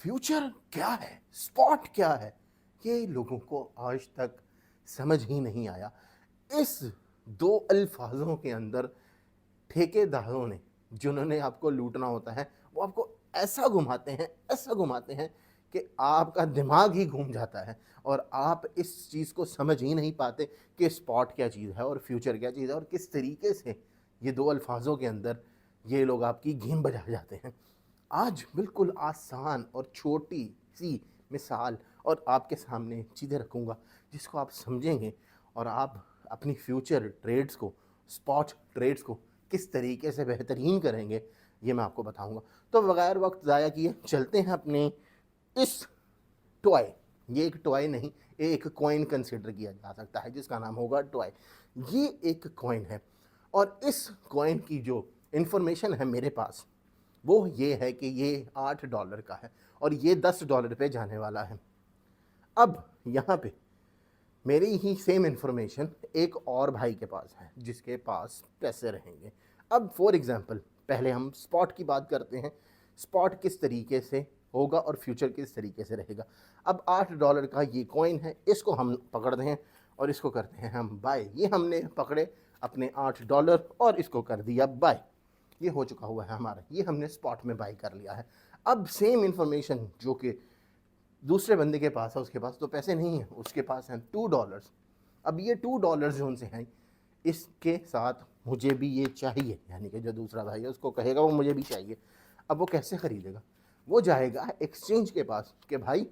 Future क्या है, spot क्या है, ये लोगों को आज तक समझ ही नहीं आया। इस दो अल्फाजों के अंदर ठेकेदारों ने, जिन्होंने आपको लूटना होता है, वो आपको ऐसा घुमाते हैं कि आपका दिमाग ही घूम जाता है और आप इस चीज़ को समझ ही नहीं पाते कि स्पॉट क्या चीज़ है और फ्यूचर क्या चीज़ है और किस तरीके से ये दो अल्फाजों के अंदर ये लोग आपकी गेम बजा जाते हैं। आज बिल्कुल आसान और छोटी सी मिसाल और आपके सामने चीज़ें रखूँगा, जिसको आप समझेंगे और आप अपनी फ्यूचर ट्रेड्स को, स्पॉट ट्रेड्स को किस तरीके से बेहतरीन करेंगे, ये मैं आपको बताऊँगा। तो बगैर वक्त ज़ाया किए चलते हैं अपने इस टॉय, ये एक टॉय नहीं, ये एक कॉइन कंसिडर किया जा सकता है जिसका नाम होगा टॉय। ये एक कॉइन है और इस कॉइन की जो इन्फॉर्मेशन है मेरे पास, वो ये है कि ये $8 का है और ये $10 पे जाने वाला है। अब यहाँ पे मेरी ही सेम इन्फॉर्मेशन एक और भाई के पास है जिसके पास पैसे रहेंगे। अब फॉर एग्ज़ाम्पल पहले हम स्पॉट की बात करते हैं, स्पॉट किस तरीके से होगा और फ्यूचर किस तरीके से रहेगा। अब $8 का ये कॉइन है, इसको हम पकड़ते हैं और इसको करते हैं हम बाय। ये हमने पकड़े अपने $8 और इसको कर दिया बाय। ये हो चुका हुआ है हमारा, ये हमने स्पॉट में बाई कर लिया है। अब सेम इन्फॉर्मेशन जो कि दूसरे बंदे के पास है, उसके पास तो पैसे नहीं है, उसके पास हैं $2। अब ये $2 जो उनसे हैं, इसके साथ मुझे भी ये चाहिए, यानी कि जो दूसरा भाई है उसको कहेगा वो मुझे भी चाहिए। अब वो कैसे ख़रीदेगा? वो जाएगा एक्सचेंज के पास कि भाई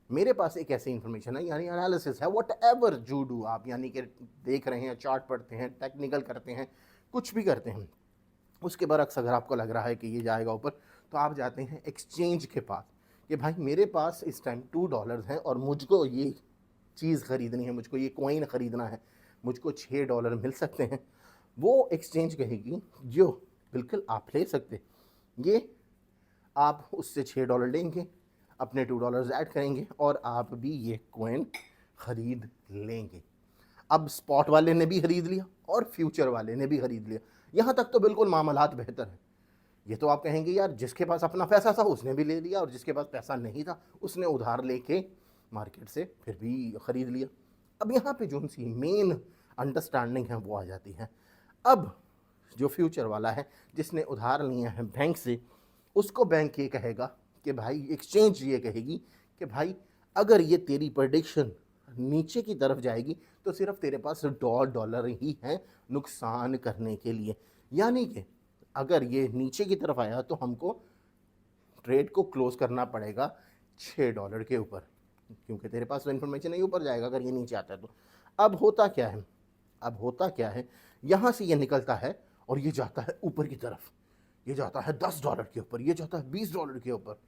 मेरे पास एक ऐसी इन्फॉर्मेशन है, यानी एनालिसिस है, वट एवर यू डू आप, यानी कि देख रहे हैं, चार्ट पढ़ते हैं, टेक्निकल करते हैं, कुछ भी करते हैं। उसके बरक्स अगर आपको लग रहा है कि ये जाएगा ऊपर, तो आप जाते हैं एक्सचेंज के पास कि भाई मेरे पास इस टाइम $2 हैं और मुझको ये चीज़ ख़रीदनी है, मुझको ये कॉइन ख़रीदना है, मुझको $6 मिल सकते हैं। वो एक्सचेंज कहेगी जो बिल्कुल आप ले सकते, ये आप उससे $6 लेंगे, अपने $2 ऐड करेंगे और आप भी ये कॉइन ख़रीद लेंगे। अब स्पॉट वाले ने भी ख़रीद लिया और फ्यूचर वाले ने भी ख़रीद लिया। यहाँ तक तो बिल्कुल मामलात बेहतर है। ये तो आप कहेंगे यार जिसके पास अपना पैसा था उसने भी ले लिया और जिसके पास पैसा नहीं था उसने उधार लेके मार्केट से फिर भी ख़रीद लिया। अब यहाँ पे जो सी मेन अंडरस्टैंडिंग है वो आ जाती है। अब जो फ्यूचर वाला है जिसने उधार लिया है बैंक से, उसको बैंक ये कहेगा कि भाई, एक्सचेंज ये कहेगी कि भाई अगर ये तेरी प्रेडिक्शन नीचे की तरफ जाएगी तो सिर्फ तेरे पास $100 ही हैं नुकसान करने के लिए। यानी कि अगर ये नीचे की तरफ आया तो हमको ट्रेड को क्लोज करना पड़ेगा $6 के ऊपर, क्योंकि तेरे पास तो इन्फॉर्मेशन नहीं ऊपर जाएगा अगर ये नीचे आता है तो। अब होता क्या है, यहाँ से ये निकलता है और ये जाता है ऊपर की तरफ, ये जाता है $10 के ऊपर, ये जाता है $20 के ऊपर।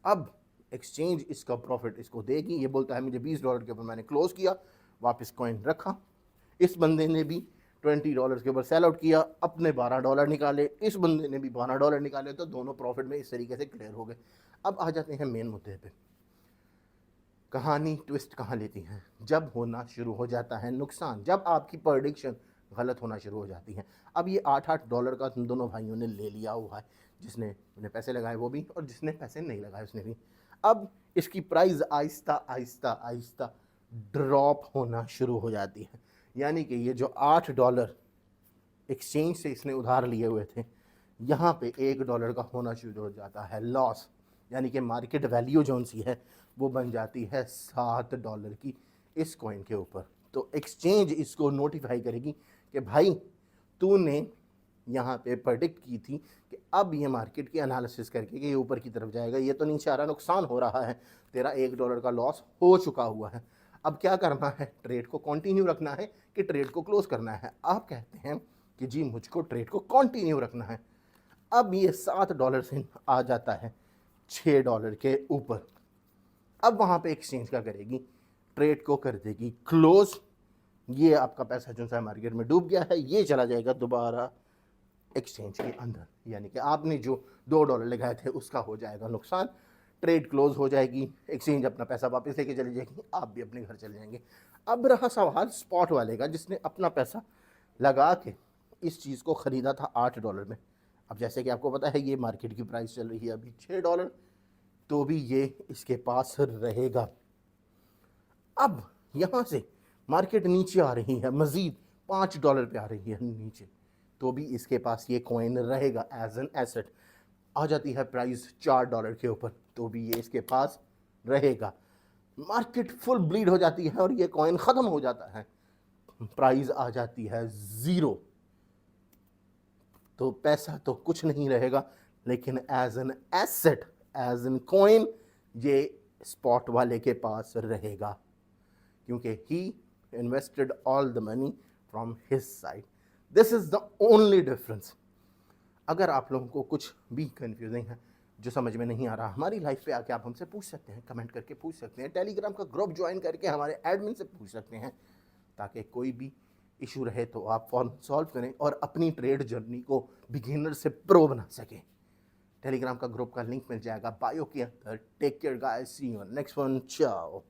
अब एक्सचेंज इसका प्रॉफिट इसको देगी, ये बोलता है मुझे $20 के ऊपर मैंने क्लोज किया, वापस कॉइन रखा। इस बंदे ने भी $20 के ऊपर सेल आउट किया, अपने $12 निकाले, इस बंदे ने भी $12 निकाले, तो दोनों प्रॉफिट में इस तरीके से क्लियर हो गए। अब आ जाते हैं मेन मुद्दे पे। कहानी ट्विस्ट कहाँ लेती है? जब होना शुरू हो जाता है नुकसान, जब आपकी प्रेडिक्शन गलत होना शुरू हो जाती है। अब ये $8 का दोनों भाइयों ने ले लिया हुआ है, जिसने पैसे लगाए वो भी और जिसने पैसे नहीं लगाए उसने भी। अब इसकी प्राइस आहिस्ता आहिस्ता आहिस्ता ड्रॉप होना शुरू हो जाती है, यानी कि ये जो $8 एक्सचेंज से इसने उधार लिए हुए थे, यहाँ पे $1 का होना शुरू हो जाता है लॉस, यानी कि मार्केट वैल्यू जो सी है वो बन जाती है $7 की इस कॉइन के ऊपर। तो एक्सचेंज इसको नोटिफाई करेगी कि भाई तूने यहाँ पे प्रेडिक्ट की थी कि अब ये मार्केट की एनालिसिस करके कि ये ऊपर की तरफ जाएगा, ये तो नीचे आ रहा, नुकसान हो रहा है, तेरा $1 का लॉस हो चुका हुआ है। अब क्या करना है? ट्रेड को कंटिन्यू रखना है कि ट्रेड को क्लोज करना है? आप कहते हैं कि जी मुझको ट्रेड को कंटिन्यू रखना है। अब ये $7 से आ जाता है $6 के ऊपर। अब वहाँ पे एक्सचेंज क्या करेगी? ट्रेड को कर देगी क्लोज। ये आपका पैसा जो सा मार्केट में डूब गया है, ये चला जाएगा दोबारा एक्सचेंज के अंदर, यानी कि आपने जो $2 लगाए थे उसका हो जाएगा नुकसान। ट्रेड क्लोज हो जाएगी, एक्सचेंज अपना पैसा वापस लेके चली जाएगी, आप भी अपने घर चले जाएंगे। अब रहा सवाल स्पॉट वाले का, जिसने अपना पैसा लगा के इस चीज़ को ख़रीदा था $8 में। अब जैसे कि आपको पता है ये मार्केट की प्राइस चल रही है अभी $6, तो भी ये इसके पास रहेगा। अब यहाँ से मार्केट नीचे आ रही है, मज़ीद $5 पे आ रही है नीचे, तो भी इसके पास ये कॉइन रहेगा एज एन एसेट। आ जाती है प्राइस $4 के ऊपर, तो भी ये इसके पास रहेगा। मार्केट फुल ब्लीड हो जाती है और ये कॉइन ख़त्म हो जाता है, प्राइस आ जाती है 0, तो पैसा तो कुछ नहीं रहेगा, लेकिन as an asset, as an coin, ये स्पॉट वाले के पास रहेगा, क्योंकि he invested all the money from his side. This is the only difference. अगर आप लोगों को कुछ भी कंफ्यूजिंग है, जो समझ में नहीं आ रहा, हमारी लाइफ पे आके आप हमसे पूछ सकते हैं, कमेंट करके पूछ सकते हैं, टेलीग्राम का ग्रुप ज्वाइन करके हमारे एडमिन से पूछ सकते हैं, ताकि कोई भी इशू रहे तो आप फॉर्म सॉल्व करें और अपनी ट्रेड जर्नी को बिगिनर से प्रो बना सकें। टेलीग्राम का ग्रुप का लिंक मिल जाएगा बायो के अंदर। Take care guys, see you next one, चाओ।